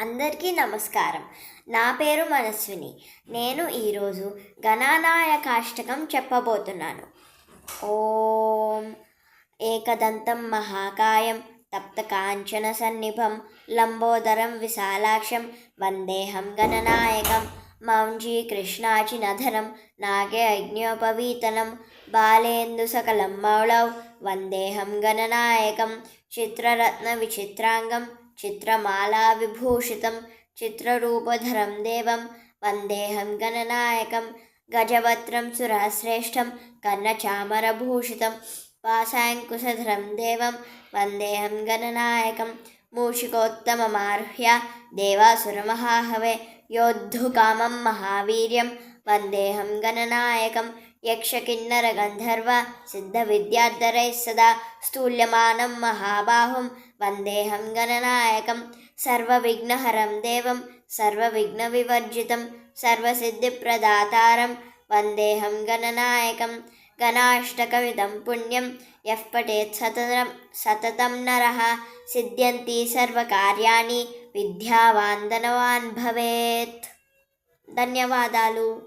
అందరికీ నమస్కారం. నా పేరు మనస్విని. నేను ఈరోజు గణనాయకాష్టకం చెప్పబోతున్నాను. ఓం ఏకదంతం మహాకాయం తప్తకాంచన సన్నిభం లంబోదరం విశాలాక్షం వందేహం గణనాయకం మౌంజీ కృష్ణాచినధనం నాగే అజ్ఞోపవీతనం బాలేందు సకలం మౌళౌ వందేహం గణనాయకం చిత్రరత్న విచిత్రాంగం చిత్రమాలా విభూషితం చిత్రరూపధరం దేవం వందేహం గణనాయకం గజవత్రం సురశ్రేష్టం కర్ణచామరభూషితం పాశాంకుశధరం దేవం వందేహం గణనాయకం మూషికోత్తమమారుహ్య దేవాసురమహాహవే యోద్ధుకామం మహావీర్యం వందేహం గణనాయకం యక్షకిన్నరగంధర్వ సిద్ధవిద్యాధరైः సదా స్థూల్యమానం మహాబాహుం వందేహం గణనాయకం సర్వవిఘ్నహరం దేవం సర్వవిఘ్నవివర్జితం సర్వసిద్ధిప్రదాతారం వందేహం గణనాయకం గణాష్టకమిదం పుణ్యం యః పఠేత్ సతతం నరః సిద్ధ్యంతి సర్వకార్యాణి విద్యావాన్ ధనవాన్ భవేత్. ధన్యవాదాలు.